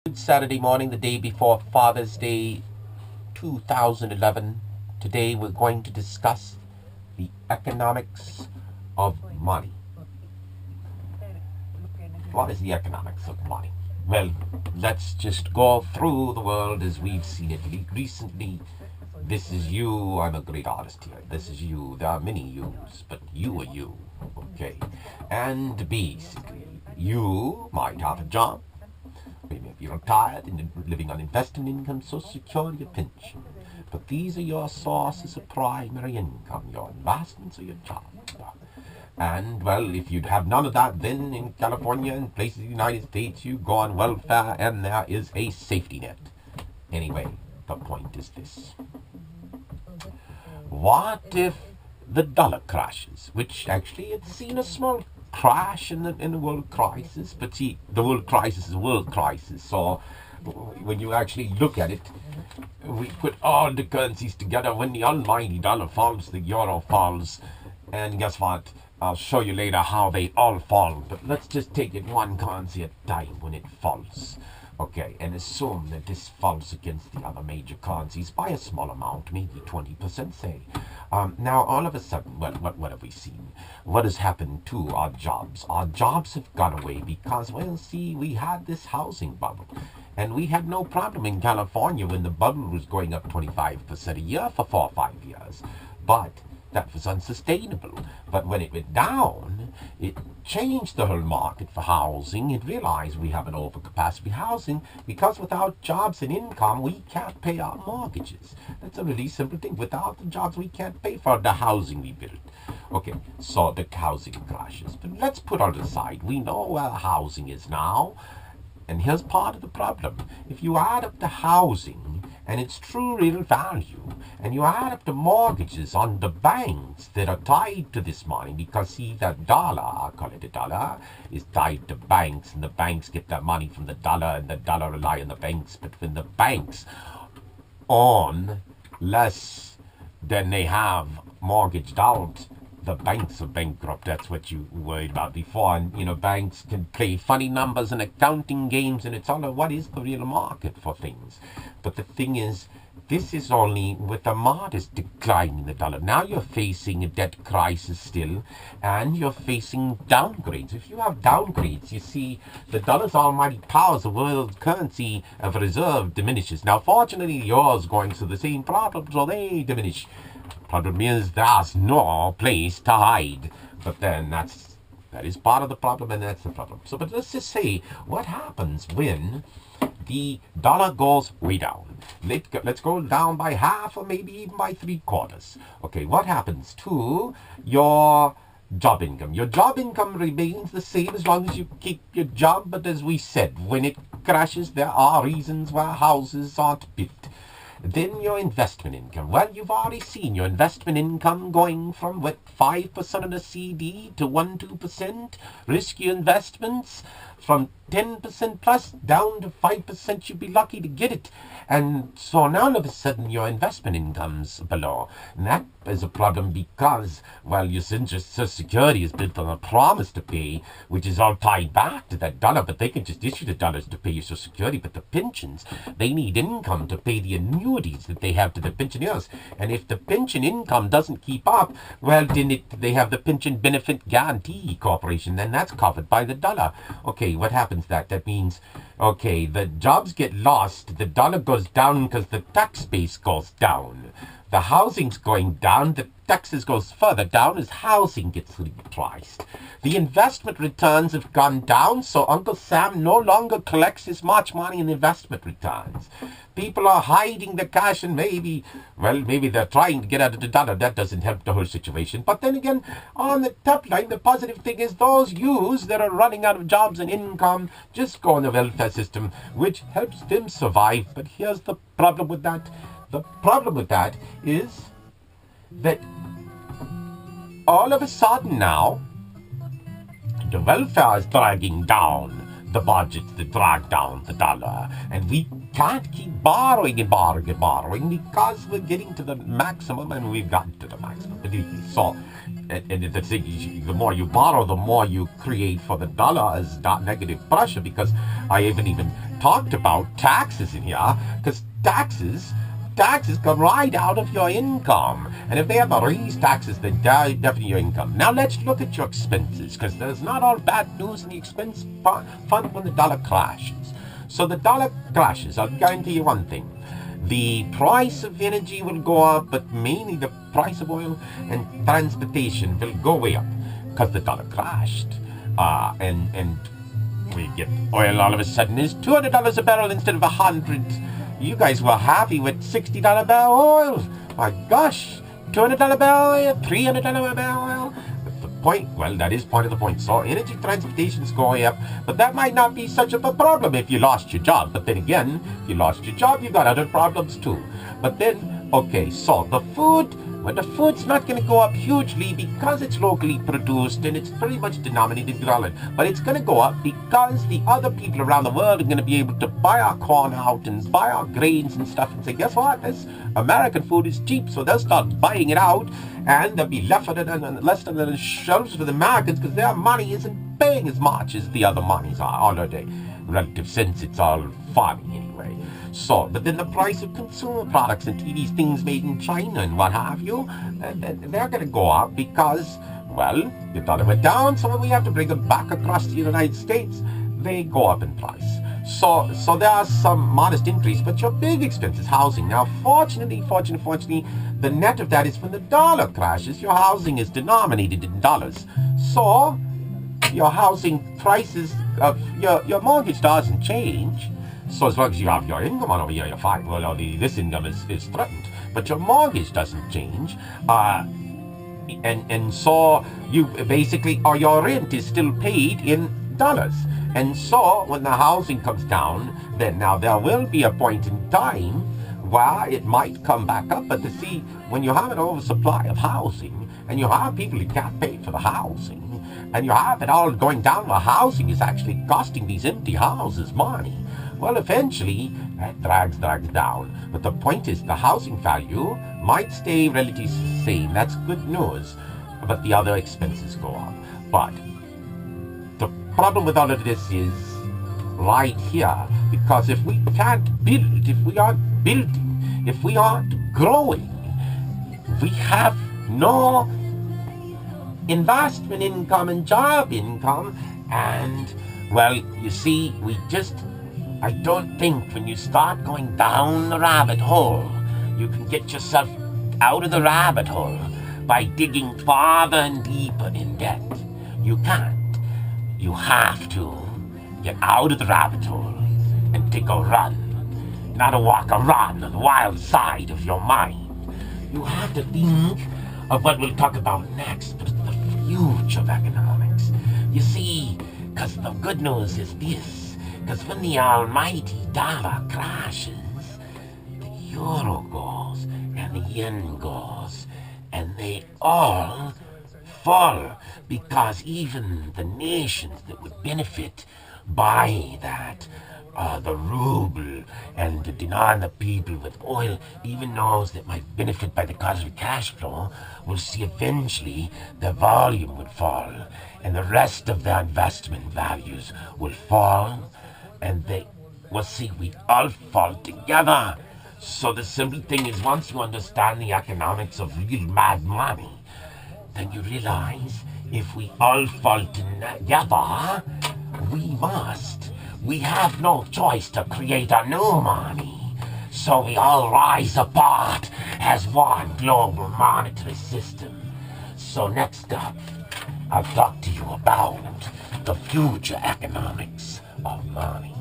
Good Saturday morning, the day before Father's Day 2011. Today we're going to discuss the economics of money. What is the economics of money? Well, let's just go through the world as we've seen it recently. This is you. I'm a great artist here. This is you. There are many yous, but you are you. Okay. And basically, you might have a job. Maybe you're retired and living on investment income, Social Security, or pension. But these are your sources of primary income, your investments or your job. And, well, if you'd have none of that, then in California and places in the United States, you go on welfare and there is a safety net. Anyway, the point is this. What if the dollar crashes? Which actually it's seen a small crash in the world crisis, but see, the world crisis is a world crisis. So when you actually look at it, we put all the currencies together. When the almighty dollar falls, the euro falls, and guess what? I'll show you later how they all fall. But let's just take it one currency at a time when it falls. Okay, and assume that this falls against the other major currencies by a small amount, maybe 20%, say. Now, all of a sudden, what have we seen? What has happened to our jobs? Our jobs have gone away because, well, see, we had this housing bubble. And we had no problem in California when the bubble was going up 25% a year for 4 or 5 years. But that was unsustainable. But when it went down, it changed the whole market for housing. It realized we have an overcapacity housing because without jobs and income, we can't pay our mortgages. That's a really simple thing. Without the jobs, we can't pay for the housing we built. Okay, so the housing crashes. But let's put on the side. We know where housing is now. And here's part of the problem. If you add up the housing and its true real value, and you add up the mortgages on the banks that are tied to this money, because see, that dollar, I call it a dollar, is tied to banks, and the banks get their money from the dollar, and the dollar rely on the banks. But when the banks own less than they have mortgaged out, the banks are bankrupt. That's what you worried about before. And, banks can play funny numbers and accounting games, and it's all about what is the real market for things. But the thing is, this is only with a modest decline in the dollar. Now you're facing a debt crisis still, and you're facing downgrades. If you have downgrades, you see, the dollar's almighty power as a world currency of reserve diminishes. Now, fortunately, yours going through the same problem, so they diminish. Problem is, there's no place to hide. But then that is part of the problem, and that's the problem. So, but let's just say, what happens when the dollar goes way down? Let's go down by half or maybe even by 3/4. Okay, what happens to your job income? Your job income remains the same as long as you keep your job, but as we said, when it crashes, there are reasons why houses aren't built. Then your investment income. Well, you've already seen your investment income going from 5% of the CD to 1-2%. Risky investments from 10% plus down to 5%. You'd be lucky to get it. And so now all of a sudden your investment income's below. And that is a problem because, well, your Social Security is built on a promise to pay, which is all tied back to that dollar. But they can just issue the dollars to pay your Social Security. But the pensions, they need income to pay the annuities that they have to the pensioners. And if the pension income doesn't keep up, well, then they have the Pension Benefit Guarantee Corporation. Then that's covered by the dollar. Okay, what happens that means, okay, the jobs get lost, the dollar goes down because the tax base goes down. The housing's going down, the taxes goes further down as housing gets repriced. The investment returns have gone down, so Uncle Sam no longer collects as much money in investment returns. People are hiding the cash and maybe they're trying to get out of the dollar. That doesn't help the whole situation. But then again, on the top line, the positive thing is those youths that are running out of jobs and income just go in the welfare system, which helps them survive. But here's the problem with that. The problem with that is that all of a sudden now, the welfare is dragging down the budgets that drag down the dollar. And we can't keep borrowing and borrowing and borrowing because we're getting to the maximum, and we've gotten to the maximum. So and the thing is, the more you borrow, the more you create for the dollar as negative pressure, because I haven't even talked about taxes in here, because taxes come right out of your income. And if they have to raise taxes, then definitely your income. Now let's look at your expenses, because there's not all bad news in the expense fund when the dollar crashes. So the dollar crashes, I'll guarantee you one thing. The price of energy will go up, but mainly the price of oil and transportation will go way up, because the dollar crashed. And we get oil all of a sudden is $200 a barrel instead of $100. You guys were happy with $60 barrel oil. My gosh, $200 barrel oil, $300 barrel oil. But the point, well, that is part of the point. So energy transportation is going up, but that might not be such of a problem if you lost your job. But then again, if you lost your job, you got other problems too. But then, okay, so the food, well, the food's not going to go up hugely because it's locally produced and it's pretty much denominated in dollar. But it's going to go up because the other people around the world are going to be able to buy our corn out and buy our grains and stuff and say, guess what? This American food is cheap, so they'll start buying it out, and there'll be less than the shelves for the Americans because their money isn't paying as much as the other monies are. All of the relative sense, it's all farming anyway. So, but then the price of consumer products and these things made in China and what have you, they're going to go up because, well, the dollar went down, so when we have to bring them back across the United States, they go up in price. So there are some modest increase, but your big expense is housing. Now, fortunately, the net of that is when the dollar crashes, your housing is denominated in dollars. So your housing prices of your mortgage doesn't change. So as long as you have your income on over here, you're fine. Well, this income is threatened, but your mortgage doesn't change. And so you basically, or your rent is still paid in dollars. And so when the housing comes down, then now there will be a point in time where it might come back up. But to see, when you have an oversupply of housing, and you have people who can't pay for the housing, and you have it all going down where housing is actually costing these empty houses money, well, eventually, that drags down. But the point is, the housing value might stay relatively the same. That's good news. But the other expenses go up. But the problem with all of this is right here. Because if we can't build, if we aren't building, if we aren't growing, we have no investment income and job income. And, well, you see, I don't think when you start going down the rabbit hole, you can get yourself out of the rabbit hole by digging farther and deeper in debt. You can't. You have to get out of the rabbit hole and take a run. Not a walk, a run on the wild side of your mind. You have to think of what we'll talk about next, but the future of economics. You see, because the good news is this. Because when the almighty dollar crashes, the euro goes and the yen goes, and they all fall, because even the nations that would benefit by that, the ruble and denying the people with oil, even those that might benefit by the cosmic cash flow, will see eventually their volume would fall, and the rest of their investment values will fall. And they will see we all fall together. So the simple thing is, once you understand the economics of real mad money, then you realize if we all fall together, we have no choice to create a new money. So we all rise apart as one global monetary system. So next up, I'll talk to you about the future economics of money.